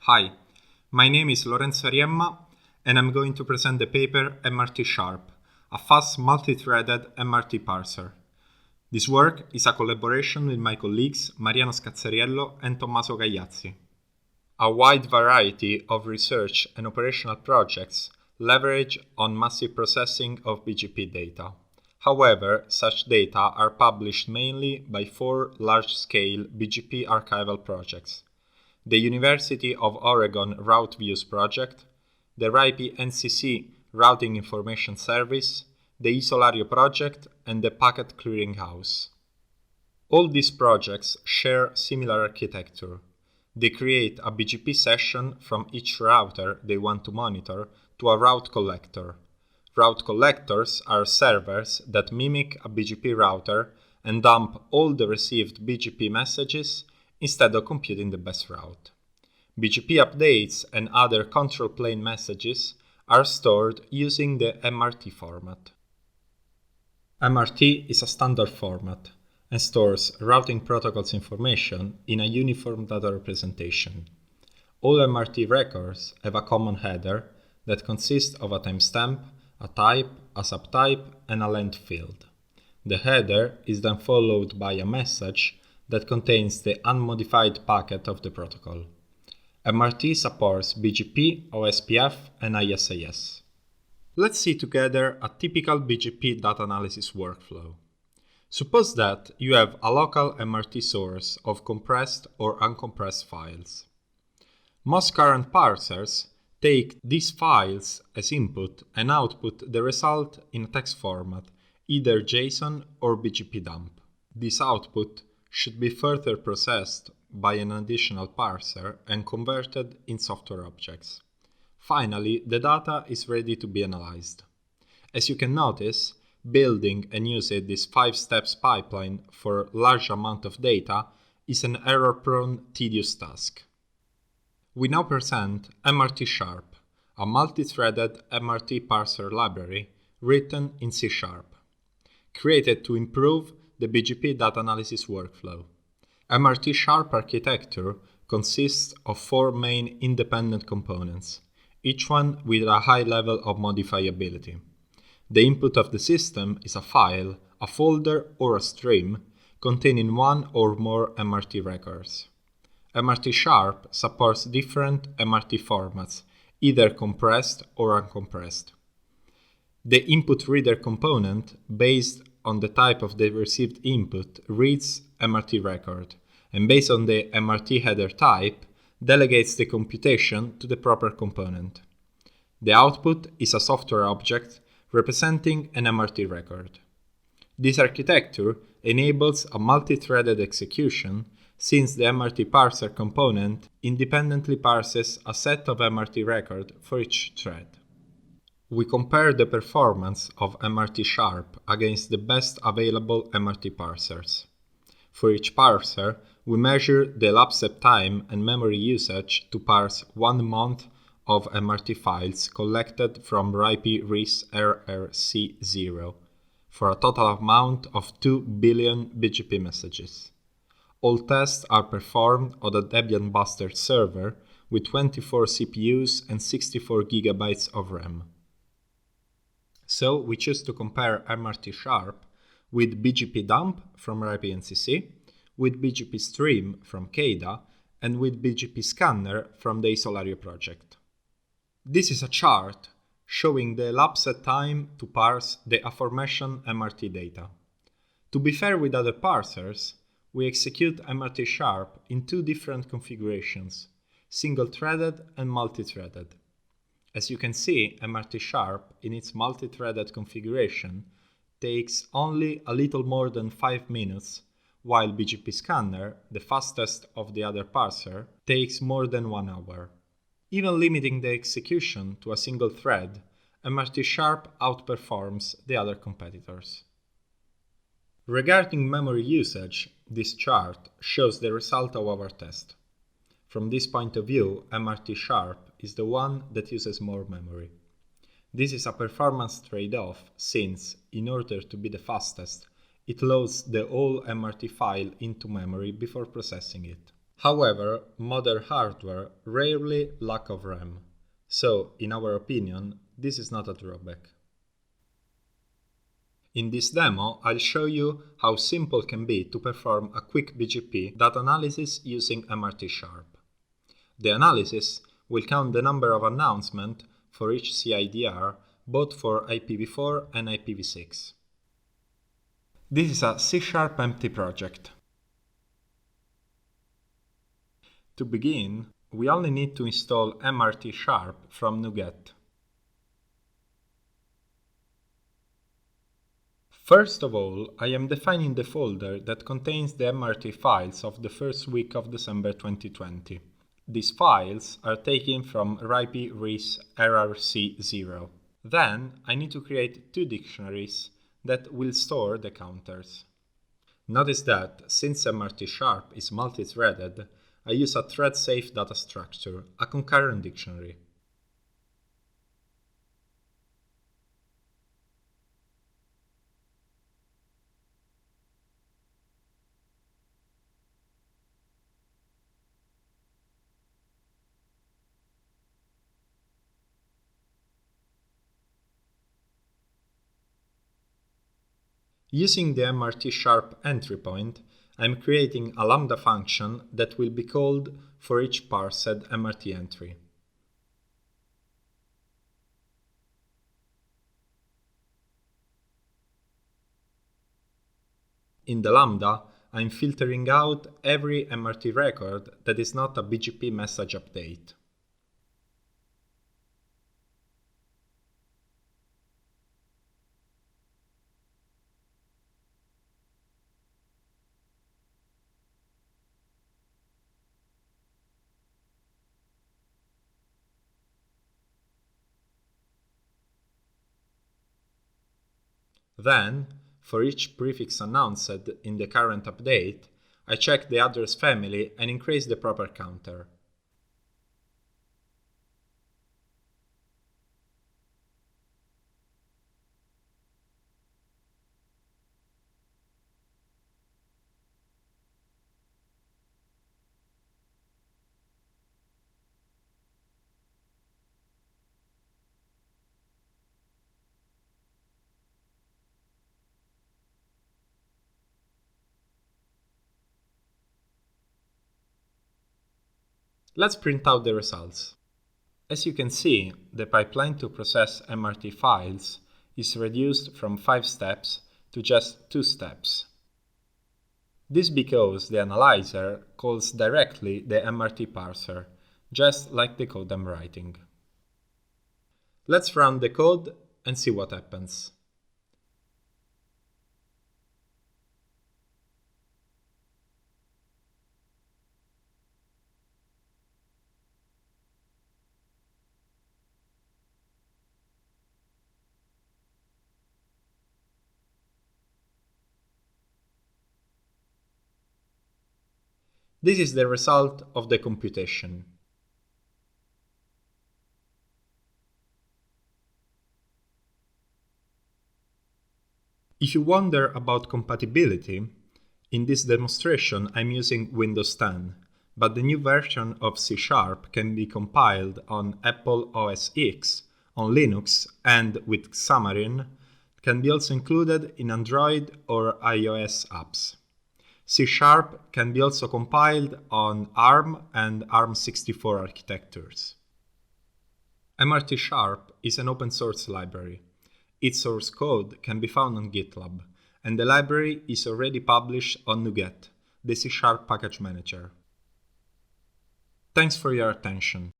Hi, my name is Lorenzo Ariemma, and I'm going to present the paper Mrt Sharp, a fast multi-threaded MRT parser. This work is a collaboration with my colleagues Mariano Scazzariello and Tommaso Caiazzi. A wide variety of research and operational projects leverage on massive processing of BGP data. However, such data are published mainly by 4 large-scale BGP archival projects: the University of Oregon Route Views Project, the RIPE NCC Routing Information Service, the Isolario Project, and the Packet Clearinghouse. All these projects share similar architecture. They create a BGP session from each router they want to monitor to a route collector. Route collectors are servers that mimic a BGP router and dump all the received BGP messages instead of computing the best route. BGP updates and other control plane messages are stored using the MRT format. MRT is a standard format and stores routing protocols information in a uniform data representation. All MRT records have a common header that consists of a timestamp, a type, a subtype, and a length field. The header is then followed by a message that contains the unmodified packet of the protocol. MRT supports BGP, OSPF, and ISAS. Let's see together a typical BGP data analysis workflow. Suppose that you have a local MRT source of compressed or uncompressed files. Most current parsers take these files as input and output the result in a text format, either JSON or BGP dump. This output should be further processed by an additional parser and converted in software objects. Finally, the data is ready to be analyzed. As you can notice, building and using this 5-steps pipeline for a large amount of data is an error-prone, tedious task. We now present Mrt Sharp, a multi-threaded MRT parser library written in C#, created to improve the BGP data analysis workflow. Mrt Sharp architecture consists of 4 main independent components, each one with a high level of modifiability. The input of the system is a file, a folder, or a stream containing one or more MRT records. Mrt Sharp supports different MRT formats, either compressed or uncompressed. The input reader component, based on the type of the received input, reads MRT record, and based on the MRT header type, delegates the computation to the proper component. The output is a software object representing an MRT record. This architecture enables a multi-threaded execution, since the MRT parser component independently parses a set of MRT records for each thread. We compare the performance of Mrt Sharp against the best available MRT parsers. For each parser, we measure the elapsed time and memory usage to parse 1 month of MRT files collected from RIPE RIS RRC0 for a total amount of 2 billion BGP messages. All tests are performed on a Debian Buster server with 24 CPUs and 64 GB of RAM. So we choose to compare Mrt Sharp with BGP dump from RIPE NCC, with BGP stream from CADA, and with BGP scanner from the Isolario project. This is a chart showing the elapsed time to parse the aforementioned MRT data. To be fair with other parsers, we execute Mrt Sharp in 2 different configurations, single-threaded and multi-threaded. As you can see, Mrt Sharp in its multi-threaded configuration takes only a little more than 5 minutes, while BGP scanner, the fastest of the other parser, takes more than 1 hour. Even limiting the execution to a single thread, Mrt Sharp outperforms the other competitors. Regarding memory usage, this chart shows the result of our test. From this point of view, Mrt Sharp is the one that uses more memory. This is a performance trade-off since, in order to be the fastest, it loads the whole MRT file into memory before processing it. However, modern hardware rarely lack of RAM, so in our opinion, this is not a drawback. In this demo, I'll show you how simple it can be to perform a quick BGP data analysis using Mrt Sharp. The analysis will count the number of announcements for each CIDR, both for IPv4 and IPv6. This is a C# empty project. To begin, we only need to install Mrt Sharp from Nuget. First of all, I am defining the folder that contains the MRT files of the first week of December 2020. These files are taken from RIPE-RIS RRC0. Then, I need to create two dictionaries that will store the counters. Notice that, since Mrt Sharp is multi-threaded, I use a thread-safe data structure, a concurrent dictionary. Using the Mrt Sharp entry point, I'm creating a lambda function that will be called for each parsed Mrt entry. In the lambda, I'm filtering out every MRT record that is not a BGP message update. Then, for each prefix announced in the current update, I check the address family and increase the proper counter. Let's print out the results. As you can see, the pipeline to process MRT files is reduced from 5 steps to just 2 steps. This because the analyzer calls directly the MRT Parser, just like the code I'm writing. Let's run the code and see what happens. This is the result of the computation. If you wonder about compatibility, in this demonstration I'm using Windows 10, but the new version of C# can be compiled on Apple OS X, on Linux, and with Xamarin, can be also included in Android or iOS apps. C# can be also compiled on ARM and ARM64 architectures. Mrt Sharp is an open source library. Its source code can be found on GitLab, and the library is already published on Nuget, the C# package manager. Thanks for your attention.